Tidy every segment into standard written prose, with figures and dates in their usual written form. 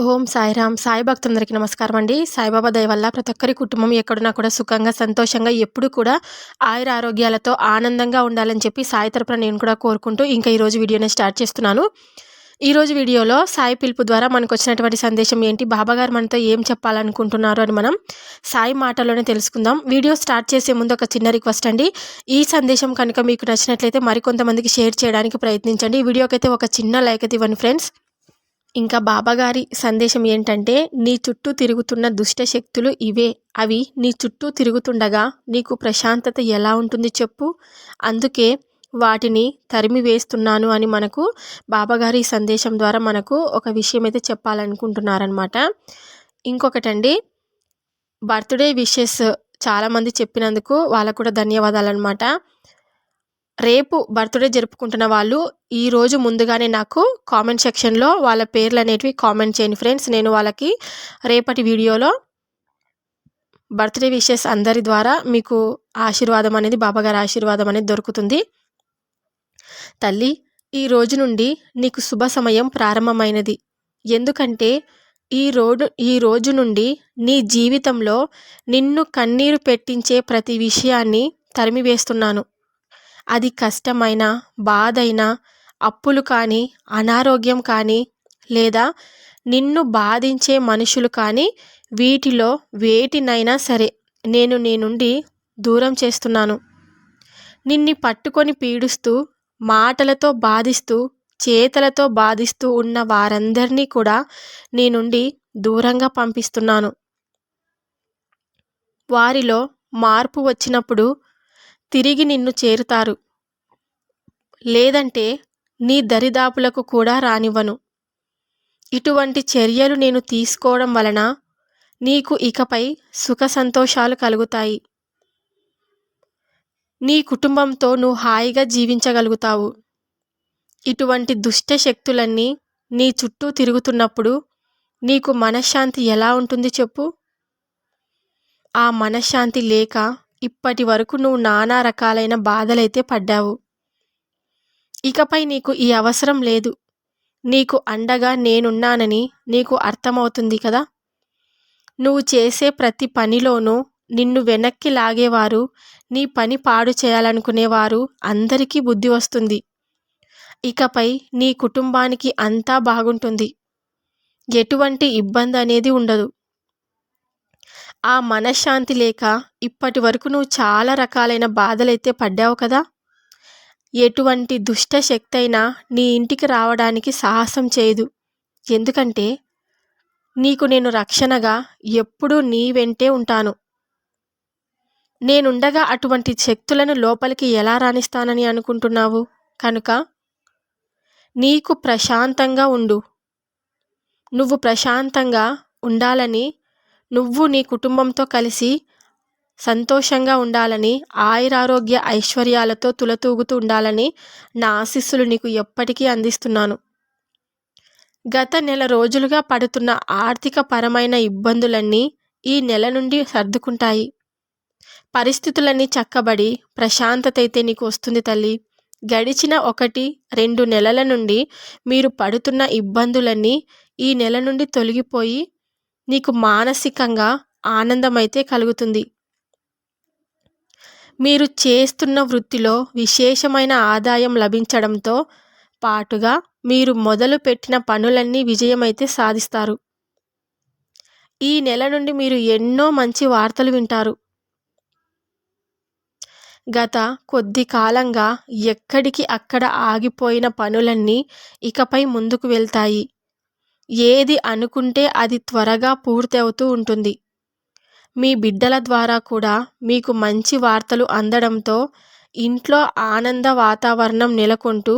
ఓం సాయిరామ్. సాయి భక్తులందరికీ నమస్కారం అండి. సాయిబాబా దయ వల్ల ప్రతి ఒక్కరి కుటుంబం ఎక్కడున్నా కూడా సుఖంగా, సంతోషంగా ఎప్పుడూ కూడా ఆయుర ఆరోగ్యాలతో ఆనందంగా ఉండాలని చెప్పి సాయి తరపున నేను కూడా కోరుకుంటూ ఇంకా ఈరోజు వీడియోని స్టార్ట్ చేస్తున్నాను. ఈరోజు వీడియోలో సాయి పిలుపు ద్వారా మనకొచ్చినటువంటి సందేశం ఏంటి, బాబాగారు మనతో ఏం చెప్పాలనుకుంటున్నారు అని మనం సాయి మాటల్లోనే తెలుసుకుందాం. వీడియో స్టార్ట్ చేసే ముందు ఒక చిన్న రిక్వెస్ట్ అండి. ఈ సందేశం కనుక మీకు నచ్చినట్లయితే మరికొంతమందికి షేర్ చేయడానికి ప్రయత్నించండి. ఈ వీడియోకైతే ఒక చిన్న లైక్ అయితే ఇవ్వండి ఫ్రెండ్స్. ఇంకా బాబాగారి సందేశం ఏంటంటే, నీ చుట్టూ తిరుగుతున్న దుష్ట శక్తులు ఇవే. అవి నీ చుట్టూ తిరుగుతుండగా నీకు ప్రశాంతత ఎలా ఉంటుంది చెప్పు. అందుకే వాటిని తరిమి వేస్తున్నాను అని మనకు బాబాగారి సందేశం ద్వారా మనకు ఒక విషయం అయితే చెప్పాలనుకుంటున్నారనమాట. ఇంకొకటండి, బర్త్డే విషెస్ చాలామంది చెప్పినందుకు వాళ్ళకు కూడా ధన్యవాదాలన్నమాట. రేపు బర్త్డే జరుపుకుంటున్న వాళ్ళు ఈరోజు ముందుగానే నాకు కామెంట్ సెక్షన్లో వాళ్ళ పేర్లు అనేటివి కామెంట్ చేయండి ఫ్రెండ్స్. నేను వాళ్ళకి రేపటి వీడియోలో బర్త్డే విషెస్ అందరి ద్వారా మీకు ఆశీర్వాదం అనేది, బాబాగారి ఆశీర్వాదం అనేది దొరుకుతుంది. తల్లి, ఈ రోజు నుండి నీకు శుభ సమయం ప్రారంభమైనది. ఎందుకంటే ఈ రోజు నుండి నీ జీవితంలో నిన్ను కన్నీరు పెట్టించే ప్రతి విషయాన్ని తరిమివేస్తున్నాను. అది కష్టమైన, బాధైనా, అప్పులు కానీ, అనారోగ్యం కానీ, లేదా నిన్ను బాధించే మనుషులు కానీ, వీటిలో వేటినైనా సరే నేను నీ నుండి దూరం చేస్తున్నాను. నిన్ని పట్టుకొని పీడిస్తూ, మాటలతో బాధిస్తూ, చేతలతో బాధిస్తూ ఉన్న వారందరినీ కూడా నీ నుండి దూరంగా పంపిస్తున్నాను. వారిలో మార్పు వచ్చినప్పుడు తిరిగి నిన్ను చేరుతారు. లేదంటే నీ దరిదాపులకు కూడా రానివ్వను. ఇటువంటి చర్యలు నేను తీసుకోవడం వలన నీకు ఇకపై సుఖ సంతోషాలు కలుగుతాయి. నీ కుటుంబంతో నువ్వు హాయిగా జీవించగలుగుతావు. ఇటువంటి దుష్ట శక్తులన్నీ నీ చుట్టూ తిరుగుతున్నప్పుడు నీకు మనశ్శాంతి ఎలా ఉంటుంది చెప్పు. ఆ మనశ్శాంతి లేక ఇప్పటి వరకు నువ్వు నానా రకాలైన బాధలైతే పడ్డావు. ఇకపై నీకు ఈ అవసరం లేదు. నీకు అండగా నేనున్నానని నీకు అర్థమవుతుంది కదా. నువ్వు చేసే ప్రతి పనిలోనూ నిన్ను వెనక్కి లాగేవారు, నీ పని పాడు చేయాలనుకునేవారు అందరికీ బుద్ధి వస్తుంది. ఇకపై నీ కుటుంబానికి అంతా బాగుంటుంది. ఎటువంటి ఇబ్బంది అనేది ఉండదు. ఆ మనశ్శాంతి లేక ఇప్పటి వరకు నువ్వు చాలా రకాలైన బాధలైతే పడ్డావు కదా. ఎటువంటి దుష్ట శక్తి అయినా నీ ఇంటికి రావడానికి సాహసం చేయదు. ఎందుకంటే నీకు నేను రక్షణగా ఎప్పుడూ నీ వెంటే ఉంటాను. నేనుండగా అటువంటి శక్తులను లోపలికి ఎలా రాణిస్తానని అనుకుంటున్నావు? కనుక నీకు ప్రశాంతంగా ఉండు. నువ్వు ప్రశాంతంగా ఉండాలని, నువ్వు నీ కుటుంబంతో కలిసి సంతోషంగా ఉండాలని, ఆయురారోగ్య ఐశ్వర్యాలతో తులతూగుతూ ఉండాలని నా ఆశీస్సులు నీకు ఎప్పటికీ అందిస్తున్నాను. గత నెల రోజులుగా పడుతున్న ఆర్థిక పరమైన ఇబ్బందులన్నీ ఈ నెల నుండి సర్దుకుంటాయి. పరిస్థితులన్నీ చక్కబడి ప్రశాంతత అయితే నీకు వస్తుంది తల్లి. గడిచిన 1-2 నెలల నుండి మీరు పడుతున్న ఇబ్బందులన్నీ ఈ నెల నుండి తొలగిపోయి నీకు మానసికంగా ఆనందమైతే కలుగుతుంది. మీరు చేస్తున్న వృత్తిలో విశేషమైన ఆదాయం లభించడంతో పాటుగా మీరు మొదలు పెట్టిన పనులన్నీ విజయమైతే సాధిస్తారు. ఈ నెల నుండి మీరు ఎన్నో మంచి వార్తలు వింటారు. గత కొద్ది కాలంగా ఎక్కడికి అక్కడ ఆగిపోయిన పనులన్నీ ఇకపై ముందుకు వెళ్తాయి. ఏది అనుకుంటే అది త్వరగా పూర్తి అవుతూ ఉంటుంది. మీ బిడ్డల ద్వారా కూడా మీకు మంచి వార్తలు అందడంతో ఇంట్లో ఆనంద వాతావరణం నెలకొంటూ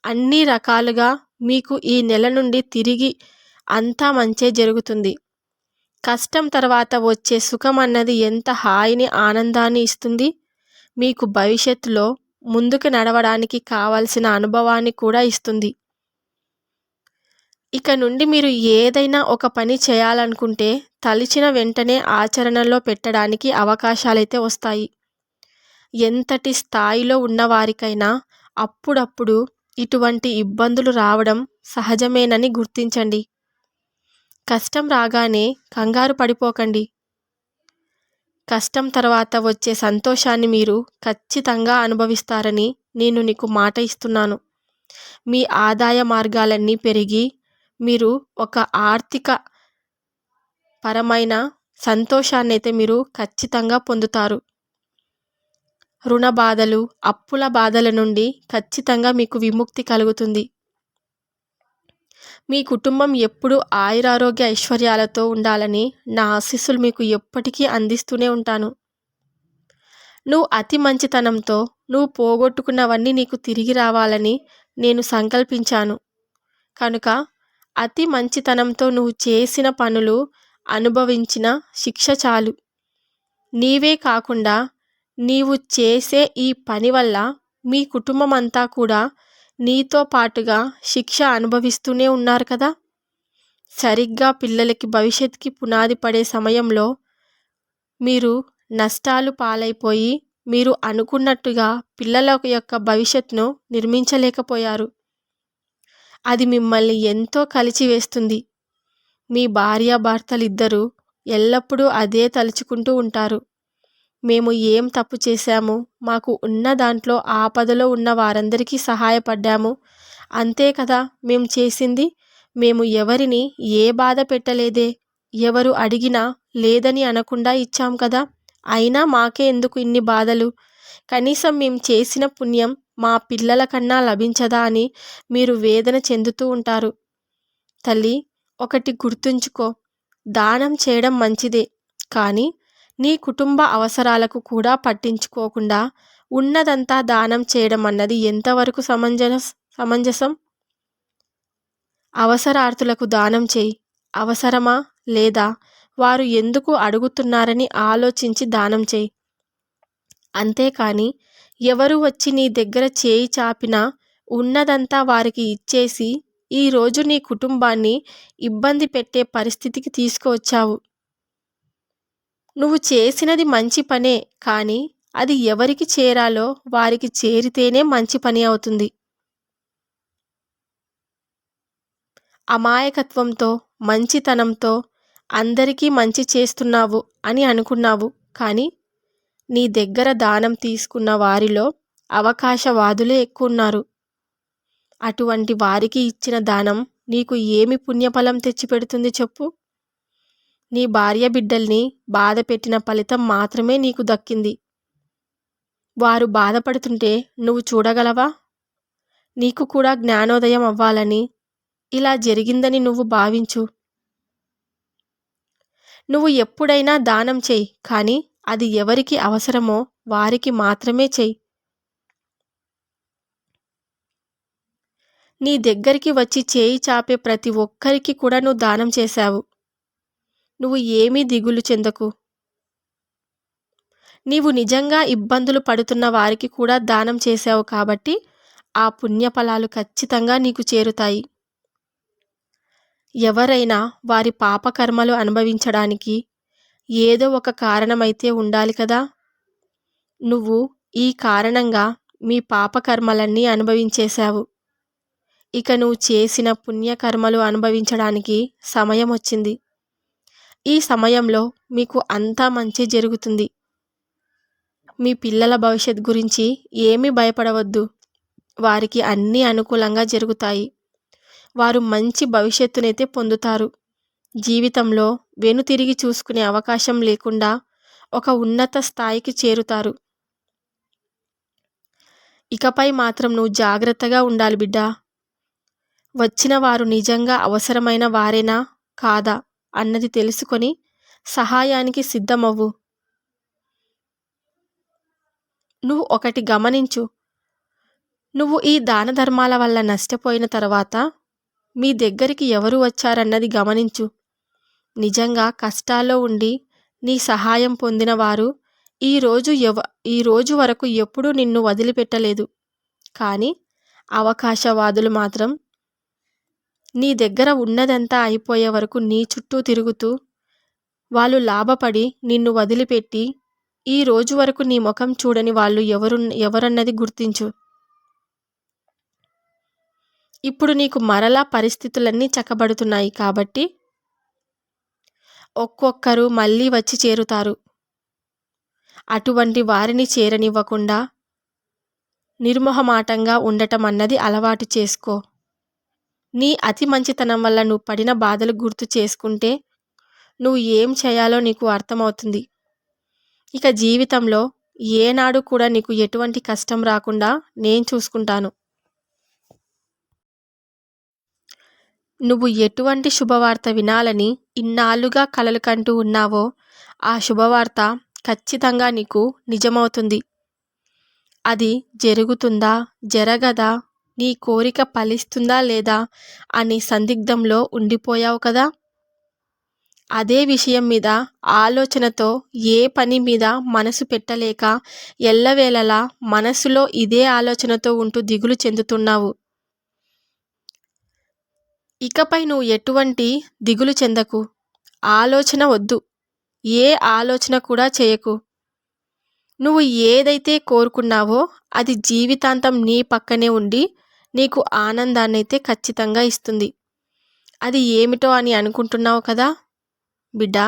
అన్ని రకాలుగా మీకు ఈ నెల నుండి తిరిగి అంతా మంచే జరుగుతుంది. కష్టం తర్వాత వచ్చే సుఖం అన్నది ఎంత హాయిని, ఆనందాన్ని ఇస్తుంది. మీకు భవిష్యత్తులో ముందుకు నడవడానికి కావలసిన అనుభవాన్ని కూడా ఇస్తుంది. ఇక నుండి మీరు ఏదైనా ఒక పని చేయాలనుకుంటే తలిచిన వెంటనే ఆచరణలో పెట్టడానికి అవకాశాలైతే వస్తాయి. ఎంతటి స్థాయిలో ఉన్నవారికైనా అప్పుడప్పుడు ఇటువంటి ఇబ్బందులు రావడం సహజమేనని గుర్తించండి. కష్టం రాగానే కంగారు పడిపోకండి. కష్టం తర్వాత వచ్చే సంతోషాన్ని మీరు ఖచ్చితంగా అనుభవిస్తారని నేను నీకు మాట ఇస్తున్నాను. మీ ఆదాయ మార్గాలన్నీ పెరిగి మీరు ఒక ఆర్థిక పరమైన సంతోషాన్నైతే మీరు ఖచ్చితంగా పొందుతారు. రుణ బాధలు, అప్పుల బాధల నుండి ఖచ్చితంగా మీకు విముక్తి కలుగుతుంది. మీ కుటుంబం ఎప్పుడూ ఆయురారోగ్య ఐశ్వర్యాలతో ఉండాలని నా ఆశీస్సులు మీకు ఎప్పటికీ అందిస్తూనే ఉంటాను. నువ్వు అతి మంచితనంతో నువ్వు పోగొట్టుకున్నవన్నీ నీకు తిరిగి రావాలని నేను సంకల్పించాను. కనుక అతి మంచితనంతో నువ్వు చేసిన పనులు అనుభవించిన శిక్ష చాలు. నీవే కాకుండా నీవు చేసే ఈ పని వల్ల మీ కుటుంబం అంతా కూడా నీతో పాటుగా శిక్ష అనుభవిస్తూనే ఉన్నారు కదా. సరిగ్గా పిల్లలకి భవిష్యత్తుకి పునాది పడే సమయంలో మీరు నష్టాలు పాలైపోయి మీరు అనుకున్నట్టుగా పిల్లల యొక్క భవిష్యత్తును నిర్మించలేకపోయారు. అది మిమ్మల్ని ఎంతో కలిచివేస్తుంది. మీ భార్యాభర్తలిద్దరూ ఎల్లప్పుడూ అదే తలుచుకుంటూ ఉంటారు. మేము ఏం తప్పు చేశాము, మాకు ఉన్న దాంట్లో ఆపదలో ఉన్న వారందరికీ సహాయపడ్డాము, అంతే కదా మేం చేసింది. మేము ఎవరిని ఏ బాధ పెట్టలేదే, ఎవరు అడిగినా లేదని అనకుండా ఇచ్చాం కదా, అయినా మాకే ఎందుకు ఇన్ని బాధలు, కనీసం మేం చేసిన పుణ్యం మా పిల్లల కన్నా లభించదా అని మీరు వేదన చెందుతూ ఉంటారు. తల్లి, ఒకటి గుర్తుంచుకో, దానం చేయడం మంచిదే, కానీ నీ కుటుంబ అవసరాలకు కూడా పట్టించుకోకుండా ఉన్నదంతా దానం చేయడం అన్నది ఎంతవరకు సమంజసం? అవసరార్థులకు దానం చేయి. అవసరమా లేదా వారు ఎందుకు అడుగుతున్నారని ఆలోచించి దానం చేయి. అంతేకాని ఎవరు వచ్చి నీ దగ్గర చేయి చాపినా ఉన్నదంతా వారికి ఇచ్చేసి ఈరోజు నీ కుటుంబాన్ని ఇబ్బంది పెట్టే పరిస్థితికి తీసుకువచ్చావు. నువ్వు చేసినది మంచి పనే, కానీ అది ఎవరికి చేరాలో వారికి చేరితేనే మంచి పని అవుతుంది. అమాయకత్వంతో, మంచితనంతో అందరికీ మంచి చేస్తున్నావు అని అనుకున్నావు, కానీ నీ దగ్గర దానం తీసుకున్న వారిలో అవకాశవాదులే ఎక్కువున్నారు. అటువంటి వారికి ఇచ్చిన దానం నీకు ఏమి పుణ్యఫలం తెచ్చిపెడుతుంది చెప్పు? నీ భార్య బిడ్డల్ని బాధ పెట్టిన ఫలితం మాత్రమే నీకు దక్కింది. వారు బాధపడుతుంటే నువ్వు చూడగలవా? నీకు కూడా జ్ఞానోదయం అవ్వాలని ఇలా జరిగిందని నువ్వు భావించు. నువ్వు ఎప్పుడైనా దానం చెయ్యి, కానీ అది ఎవరికి అవసరమో వారికి మాత్రమే చెయ్యి. నీ దగ్గరికి వచ్చి చేయి చాపే ప్రతి ఒక్కరికి కూడా నువ్వు దానం చేశావు. నువ్వు ఏమీ దిగులు చెందకు. నీవు నిజంగా ఇబ్బందులు పడుతున్న వారికి కూడా దానం చేశావు కాబట్టి ఆ పుణ్యఫలాలు ఖచ్చితంగా నీకు చేరుతాయి. ఎవరైనా వారి పాపకర్మలు అనుభవించడానికి ఏదో ఒక కారణమైతే ఉండాలి కదా. నువ్వు ఈ కారణంగా మీ పాపకర్మలన్నీ అనుభవించేశావు. ఇక నువ్వు చేసిన పుణ్యకర్మలు అనుభవించడానికి సమయం వచ్చింది. ఈ సమయంలో మీకు అంతా మంచి జరుగుతుంది. మీ పిల్లల భవిష్యత్ గురించి ఏమీ భయపడవద్దు. వారికి అన్నీ అనుకూలంగా జరుగుతాయి. వారు మంచి భవిష్యత్తునైతే పొందుతారు. జీవితంలో వెనుతిరిగి చూసుకునే అవకాశం లేకుండా ఒక ఉన్నత స్థాయికి చేరుతారు. ఇకపై మాత్రం నువ్వు జాగ్రత్తగా ఉండాలి బిడ్డా. వచ్చిన వారు నిజంగా అవసరమైన వారేనా కాదా అన్నది తెలుసుకొని సహాయానికి సిద్ధమవ్వు. నువ్వు ఒకటి గమనించు. నువ్వు ఈ దాన ధర్మాల వల్ల నష్టపోయిన తర్వాత మీ దగ్గరికి ఎవరు వచ్చారన్నది గమనించు. నిజంగా కష్టాల్లో ఉండి నీ సహాయం పొందిన వారు ఈ రోజు వరకు ఎప్పుడూ నిన్ను వదిలిపెట్టలేదు. కానీ అవకాశవాదులు మాత్రం నీ దగ్గర ఉన్నదంతా అయిపోయే వరకు నీ చుట్టూ తిరుగుతూ వాళ్ళు లాభపడి నిన్ను వదిలిపెట్టి ఈ రోజు వరకు నీ ముఖం చూడని వాళ్ళు ఎవరన్నది గుర్తించు. ఇప్పుడు నీకు మరలా పరిస్థితులన్నీ చక్కబడుతున్నాయి కాబట్టి ఒక్కొక్కరు మళ్ళీ వచ్చి చేరుతారు. అటువంటి వారిని చేరనివ్వకుండా నిర్మొహమాటంగా ఉండటం అన్నది అలవాటు చేసుకో. నీ అతి మంచితనం వల్ల నువ్వు పడిన బాధలు గుర్తు చేసుకుంటే నువ్వు ఏం చేయాలో నీకు అర్థమవుతుంది. ఇక జీవితంలో ఏనాడు కూడా నీకు ఎటువంటి కష్టం రాకుండా నేను చూసుకుంటాను. నువ్వు ఎటువంటి శుభవార్త వినాలని ఇన్నాళ్లుగా కలలు కంటూ ఉన్నావో ఆ శుభవార్త ఖచ్చితంగా నీకు నిజమవుతుంది. అది జరుగుతుందా జరగదా, నీ కోరిక ఫలిస్తుందా లేదా అని సందిగ్ధంలో ఉండిపోయావు కదా. అదే విషయం మీద ఆలోచనతో ఏ పని మీద మనసు పెట్టలేక ఎల్లవేళలా మనసులో ఇదే ఆలోచనతో ఉంటూ దిగులు చెందుతున్నావు. ఇకపై నువ్వు ఎటువంటి దిగులు చెందకు. ఆలోచన వద్దు. ఏ ఆలోచన కూడా చేయకు. నువ్వు ఏదైతే కోరుకున్నావో అది జీవితాంతం నీ పక్కనే ఉండి నీకు ఆనందాన్నైతే ఖచ్చితంగా ఇస్తుంది. అది ఏమిటో అని అనుకుంటున్నావు కదా బిడ్డా,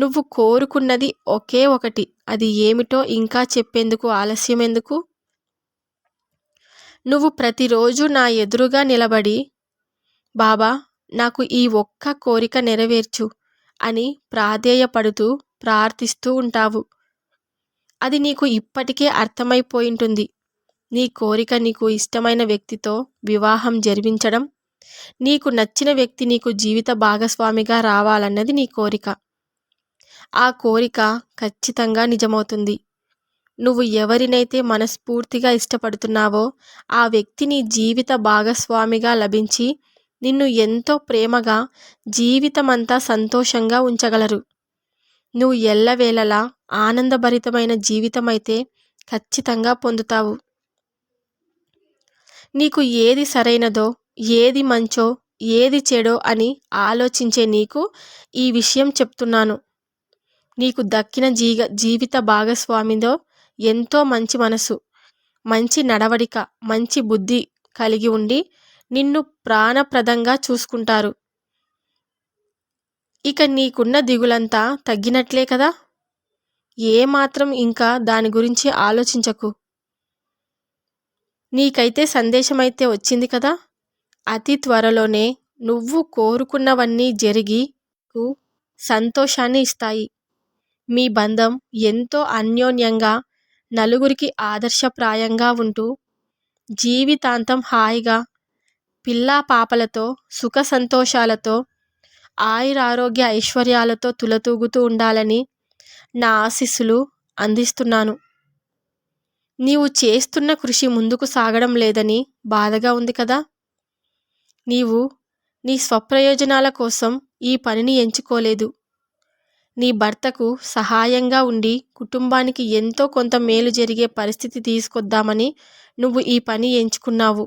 నువ్వు కోరుకున్నది ఒకే ఒకటి. అది ఏమిటో ఇంకా చెప్పేందుకు ఆలస్యం ఎందుకు? నువ్వు ప్రతిరోజు నా ఎదురుగా నిలబడి బాబా నాకు ఈ ఒక్క కోరిక నెరవేర్చు అని ప్రాధేయపడుతూ ప్రార్థిస్తూ ఉంటావు. అది నీకు ఇప్పటికే అర్థమైపోయింటుంది. నీ కోరిక నీకు ఇష్టమైన వ్యక్తితో వివాహం జరిపించడం, నీకు నచ్చిన వ్యక్తి నీకు జీవిత భాగస్వామిగా రావాలన్నది నీ కోరిక. ఆ కోరిక ఖచ్చితంగా నిజమవుతుంది. నువ్వు ఎవరినైతే మనస్ఫూర్తిగా ఇష్టపడుతున్నావో ఆ వ్యక్తి నీ జీవిత భాగస్వామిగా లభించి నిన్ను ఎంతో ప్రేమగా జీవితమంతా సంతోషంగా ఉంచగలరు. నువ్వు ఎల్లవేళలా ఆనందభరితమైన జీవితమైతే ఖచ్చితంగా పొందుతావు. నీకు ఏది సరైనదో, ఏది మంచో, ఏది చెడో అని ఆలోచించే నీకు ఈ విషయం చెప్తున్నాను. నీకు దక్కిన జీవిత భాగస్వామితో ఎంతో మంచి మనసు, మంచి నడవడిక, మంచి బుద్ధి కలిగి ఉండి నిన్ను ప్రాణప్రదంగా చూసుకుంటారు. ఇక నీకున్న దిగులంతా తగ్గినట్లే కదా. ఏమాత్రం ఇంకా దాని గురించి ఆలోచించకు. నీకైతే సందేశమైతే వచ్చింది కదా. అతి త్వరలోనే నువ్వు కోరుకున్నవన్నీ జరిగి సంతోషాన్ని ఇస్తాయి. మీ బంధం ఎంతో అన్యోన్యంగా నలుగురికి ఆదర్శప్రాయంగా ఉంటూ జీవితాంతం హాయిగా పిల్లా పాపలతో సుఖ సంతోషాలతో ఆయురారోగ్య ఐశ్వర్యాలతో తులతూగుతూ ఉండాలని నా ఆశీస్సులు అందిస్తున్నాను. నీవు చేస్తున్న కృషి ముందుకు సాగడం లేదని బాధగా ఉంది కదా. నీవు నీ స్వప్రయోజనాల కోసం ఈ పనిని ఎంచుకోలేదు. నీ భర్తకు సహాయంగా ఉండి కుటుంబానికి ఎంతో కొంత మేలు జరిగే పరిస్థితి తీసుకొద్దామని నువ్వు ఈ పని ఎంచుకున్నావు.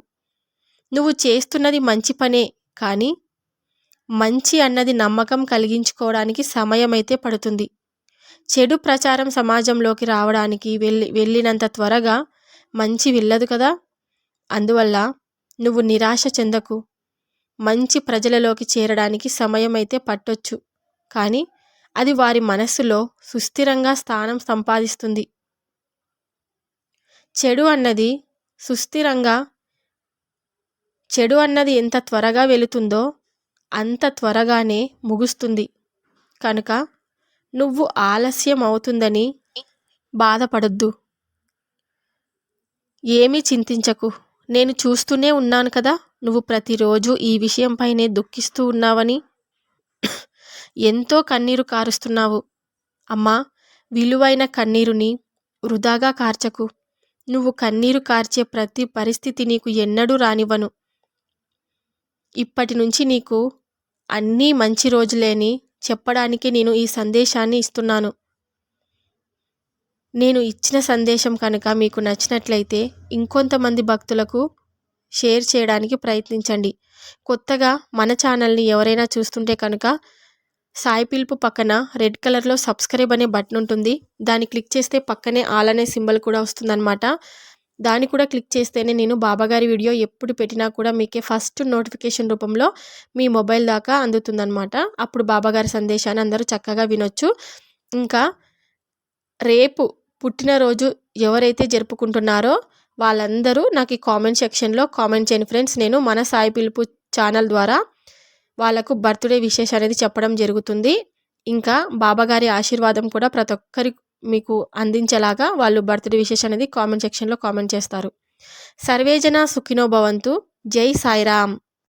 నువ్వు చేస్తున్నది మంచి పనే, కానీ మంచి అన్నది నమ్మకం కలిగించుకోవడానికి సమయమైతే పడుతుంది. చెడు ప్రచారం సమాజంలోకి రావడానికి వెళ్ళినంత త్వరగా మంచి వెళ్ళదు కదా. అందువల్ల నువ్వు నిరాశ చెందకు. మంచి ప్రజలలోకి చేరడానికి సమయం అయితే పట్టొచ్చు, కానీ అది వారి మనస్సులో సుస్థిరంగా స్థానం సంపాదిస్తుంది. చెడు అన్నది ఎంత త్వరగా వెళుతుందో అంత త్వరగానే ముగుస్తుంది. కనుక నువ్వు ఆలస్యం అవుతుందని బాధపడొద్దు. ఏమీ చింతించకు. నేను చూస్తూనే ఉన్నాను కదా, నువ్వు ప్రతిరోజు ఈ విషయంపైనే దుఃఖిస్తూ ఉన్నావని. ఎంతో కన్నీరు కారుస్తున్నావు. అమ్మా, విలువైన కన్నీరుని వృధాగా కార్చకు. నువ్వు కన్నీరు కార్చే ప్రతి పరిస్థితి నీకు ఎన్నడూ రానివ్వను. ఇప్పటి నుంచి నీకు అన్నీ మంచి రోజులేని చెప్పడానికి నేను ఈ సందేశాన్ని ఇస్తున్నాను. నేను ఇచ్చిన సందేశం కనుక మీకు నచ్చినట్లయితే ఇంకొంతమంది భక్తులకు షేర్ చేయడానికి ప్రయత్నించండి. కొత్తగా మన ఛానల్ని ఎవరైనా చూస్తుంటే కనుక సాయి పిలుపు పక్కన రెడ్ కలర్లో సబ్స్క్రైబ్ అనే బటన్ ఉంటుంది. దాన్ని క్లిక్ చేస్తే పక్కనే ఆల్ అనే సింబల్ కూడా వస్తుందన్నమాట. దాన్ని కూడా క్లిక్ చేస్తేనే నేను బాబాగారి వీడియో ఎప్పుడు పెట్టినా కూడా మీకే ఫస్ట్ నోటిఫికేషన్ రూపంలో మీ మొబైల్ దాకా అందుతుందనమాట. అప్పుడు బాబాగారి సందేశాన్ని అందరూ చక్కగా వినొచ్చు. ఇంకా రేపు పుట్టినరోజు ఎవరైతే జరుపుకుంటున్నారో వాళ్ళందరూ నాకు ఈ కామెంట్ సెక్షన్లో కామెంట్ చేయండి ఫ్రెండ్స్. నేను మన సాయి పిలుపు ఛానల్ ద్వారా వాళ్ళకు బర్త్డే విషెస్ అనేది చెప్పడం జరుగుతుంది. ఇంకా బాబాగారి ఆశీర్వాదం కూడా ప్రతి ఒక్కరి మీకు అందించేలాగా వాళ్ళు బర్త్డే విషెస్ అనేది కామెంట్ సెక్షన్లో కామెంట్ చేస్తారు. సర్వేజన సుఖినో భవంతు. జై సాయిరామ్.